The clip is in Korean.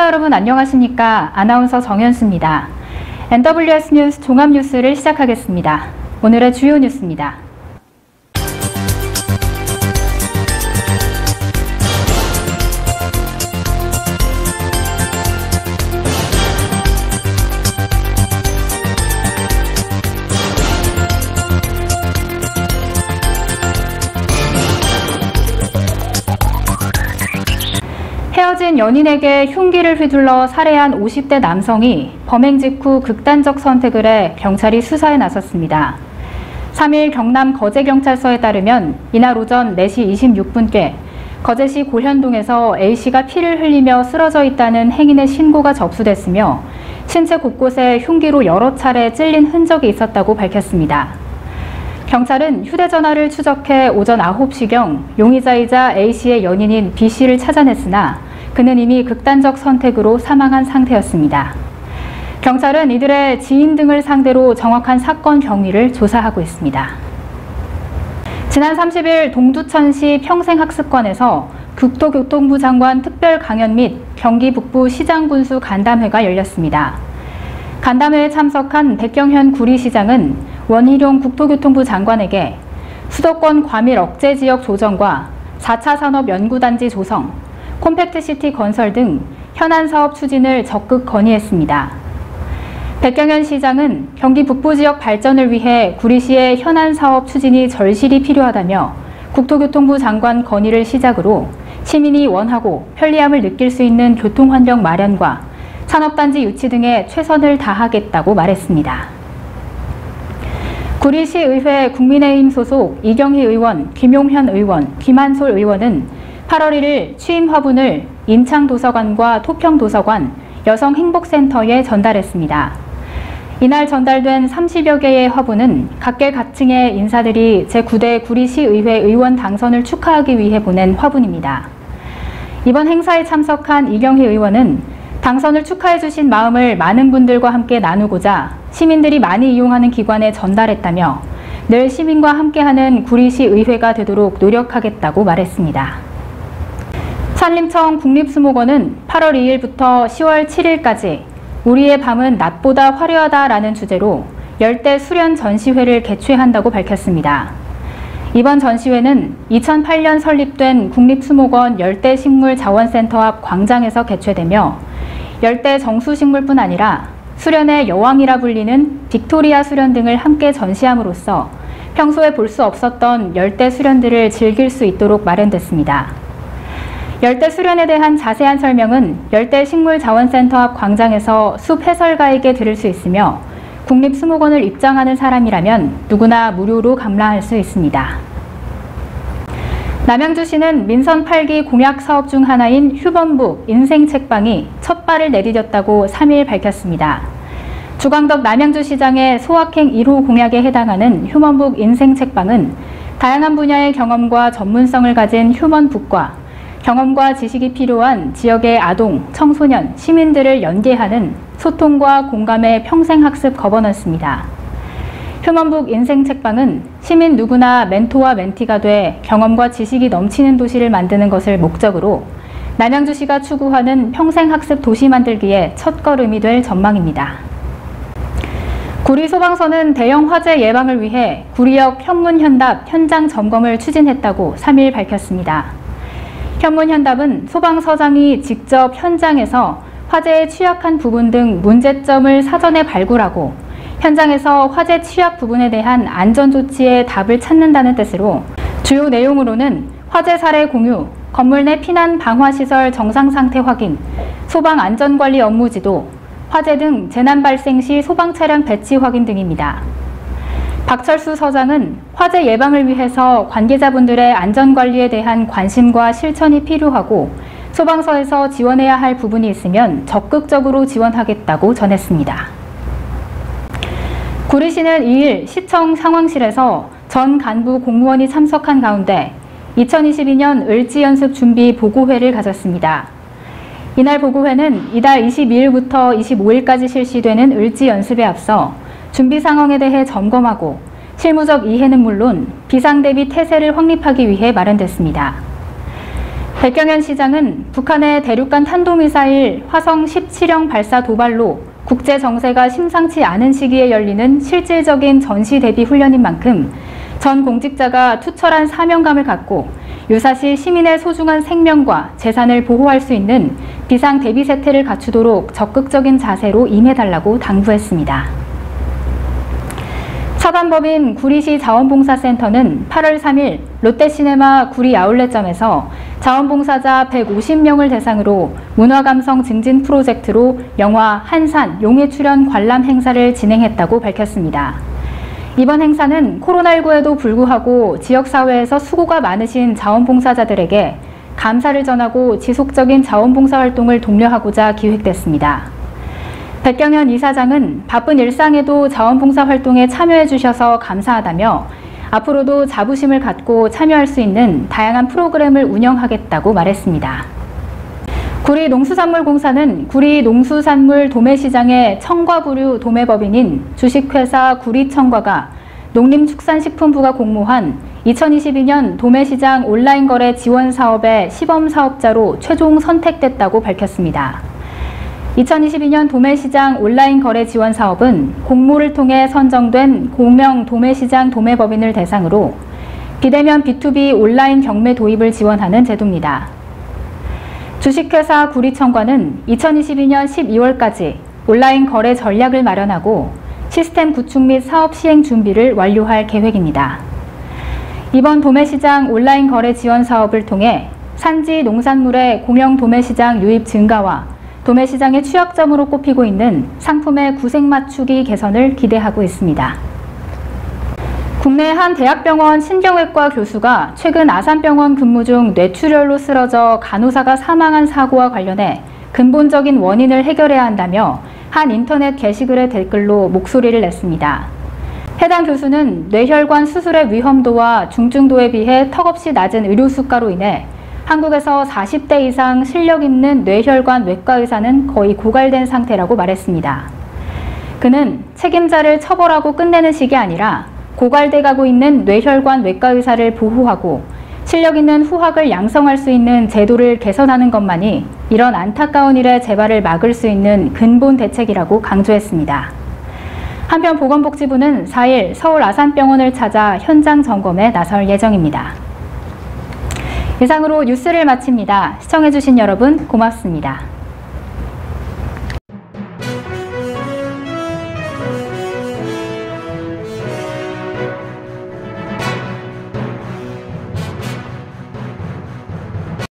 여러분 안녕하십니까? 아나운서 정현수입니다. NWS 뉴스 종합뉴스를 시작하겠습니다. 오늘의 주요 뉴스입니다. 헤어진 연인에게 흉기를 휘둘러 살해한 50대 남성이 범행 직후 극단적 선택을 해 경찰이 수사에 나섰습니다. 3일 경남 거제경찰서에 따르면 이날 오전 4시 26분께 거제시 고현동에서 A씨가 피를 흘리며 쓰러져 있다는 행인의 신고가 접수됐으며 신체 곳곳에 흉기로 여러 차례 찔린 흔적이 있었다고 밝혔습니다. 경찰은 휴대전화를 추적해 오전 9시경 용의자이자 A씨의 연인인 B씨를 찾아냈으나 그는 이미 극단적 선택으로 사망한 상태였습니다. 경찰은 이들의 지인 등을 상대로 정확한 사건 경위를 조사하고 있습니다. 지난 30일 동두천시 평생학습관에서 국토교통부 장관 특별 강연 및 경기 북부 시장군수 간담회가 열렸습니다. 간담회에 참석한 백경현 구리시장은 원희룡 국토교통부 장관에게 수도권 과밀 억제 지역 조정과 4차 산업연구단지 조성, 콤팩트시티 건설 등 현안 사업 추진을 적극 건의했습니다. 백경현 시장은 경기 북부 지역 발전을 위해 구리시의 현안 사업 추진이 절실히 필요하다며 국토교통부 장관 건의를 시작으로 시민이 원하고 편리함을 느낄 수 있는 교통환경 마련과 산업단지 유치 등에 최선을 다하겠다고 말했습니다. 구리시의회 국민의힘 소속 이경희 의원, 김용현 의원, 김한솔 의원은 8월 1일 취임 화분을 인창도서관과 토평도서관, 여성행복센터에 전달했습니다. 이날 전달된 30여 개의 화분은 각계각층의 인사들이 제9대 구리시의회 의원 당선을 축하하기 위해 보낸 화분입니다. 이번 행사에 참석한 이경희 의원은 당선을 축하해 주신 마음을 많은 분들과 함께 나누고자 시민들이 많이 이용하는 기관에 전달했다며 늘 시민과 함께하는 구리시의회가 되도록 노력하겠다고 말했습니다. 산림청 국립수목원은 8월 2일부터 10월 7일까지 우리의 밤은 낮보다 화려하다라는 주제로 열대 수련 전시회를 개최한다고 밝혔습니다. 이번 전시회는 2008년 설립된 국립수목원 열대식물자원센터 앞 광장에서 개최되며 열대 정수식물뿐 아니라 수련의 여왕이라 불리는 빅토리아 수련 등을 함께 전시함으로써 평소에 볼 수 없었던 열대 수련들을 즐길 수 있도록 마련됐습니다. 열대 수련에 대한 자세한 설명은 열대식물자원센터 앞 광장에서 숲 해설가에게 들을 수 있으며 국립수목원을 입장하는 사람이라면 누구나 무료로 감람할 수 있습니다. 남양주시는 민선 8기 공약 사업 중 하나인 휴먼북 인생책방이 첫 발을 내디뎠다고 3일 밝혔습니다. 주광덕 남양주시장의 소확행 1호 공약에 해당하는 휴먼북 인생책방은 다양한 분야의 경험과 전문성을 가진 휴먼북과 경험과 지식이 필요한 지역의 아동, 청소년, 시민들을 연계하는 소통과 공감의 평생학습 거버넌스입니다. 휴먼북 인생책방은 시민 누구나 멘토와 멘티가 돼 경험과 지식이 넘치는 도시를 만드는 것을 목적으로 남양주시가 추구하는 평생학습 도시 만들기의 첫걸음이 될 전망입니다. 구리소방서는 대형 화재 예방을 위해 구리역 현문현답 현장 점검을 추진했다고 3일 밝혔습니다. 현문현답은 소방서장이 직접 현장에서 화재에 취약한 부분 등 문제점을 사전에 발굴하고 현장에서 화재 취약 부분에 대한 안전조치의 답을 찾는다는 뜻으로 주요 내용으로는 화재 사례 공유, 건물 내 피난 방화시설 정상 상태 확인, 소방 안전관리 업무 지도, 화재 등 재난 발생 시 소방 차량 배치 확인 등입니다. 박철수 서장은 화재 예방을 위해서 관계자분들의 안전관리에 대한 관심과 실천이 필요하고 소방서에서 지원해야 할 부분이 있으면 적극적으로 지원하겠다고 전했습니다. 구리시는 2일 시청 상황실에서 전 간부 공무원이 참석한 가운데 2022년 을지연습 준비 보고회를 가졌습니다. 이날 보고회는 이달 22일부터 25일까지 실시되는 을지연습에 앞서 준비 상황에 대해 점검하고 실무적 이해는 물론 비상 대비 태세를 확립하기 위해 마련됐습니다. 백경현 시장은 북한의 대륙간 탄도미사일 화성 17형 발사 도발로 국제 정세가 심상치 않은 시기에 열리는 실질적인 전시 대비 훈련인 만큼 전 공직자가 투철한 사명감을 갖고 유사시 시민의 소중한 생명과 재산을 보호할 수 있는 비상 대비 세태를 갖추도록 적극적인 자세로 임해달라고 당부했습니다. 차관법인 구리시 자원봉사센터는 8월 3일 롯데시네마 구리 아울렛점에서 자원봉사자 150명을 대상으로 문화감성 증진 프로젝트로 영화 한산 용의 출연 관람 행사를 진행했다고 밝혔습니다. 이번 행사는 코로나19에도 불구하고 지역사회에서 수고가 많으신 자원봉사자들에게 감사를 전하고 지속적인 자원봉사 활동을 독려하고자 기획됐습니다. 백경현 이사장은 바쁜 일상에도 자원봉사 활동에 참여해 주셔서 감사하다며 앞으로도 자부심을 갖고 참여할 수 있는 다양한 프로그램을 운영하겠다고 말했습니다. 구리농수산물공사는 구리농수산물 도매시장의 청과부류 도매법인인 주식회사 구리청과가 농림축산식품부가 공모한 2022년 도매시장 온라인거래 지원사업의 시범사업자로 최종 선택됐다고 밝혔습니다. 2022년 도매시장 온라인 거래 지원 사업은 공모를 통해 선정된 공명 도매시장 도매법인을 대상으로 비대면 B2B 온라인 경매 도입을 지원하는 제도입니다. 주식회사 구리청과는 2022년 12월까지 온라인 거래 전략을 마련하고 시스템 구축 및 사업 시행 준비를 완료할 계획입니다. 이번 도매시장 온라인 거래 지원 사업을 통해 산지 농산물의 공영 도매시장 유입 증가와 도매시장의 취약점으로 꼽히고 있는 상품의 구색 맞추기 개선을 기대하고 있습니다. 국내 한 대학병원 신경외과 교수가 최근 아산병원 근무 중 뇌출혈로 쓰러져 간호사가 사망한 사고와 관련해 근본적인 원인을 해결해야 한다며 한 인터넷 게시글의 댓글로 목소리를 냈습니다. 해당 교수는 뇌혈관 수술의 위험도와 중증도에 비해 턱없이 낮은 의료 수가로 인해 한국에서 40대 이상 실력 있는 뇌혈관 외과 의사는 거의 고갈된 상태라고 말했습니다. 그는 책임자를 처벌하고 끝내는 식이 아니라 고갈돼 가고 있는 뇌혈관 외과 의사를 보호하고 실력 있는 후학을 양성할 수 있는 제도를 개선하는 것만이 이런 안타까운 일의 재발을 막을 수 있는 근본 대책이라고 강조했습니다. 한편 보건복지부는 4일 서울 아산병원을 찾아 현장 점검에 나설 예정입니다. 이상으로 뉴스를 마칩니다. 시청해주신 여러분 고맙습니다.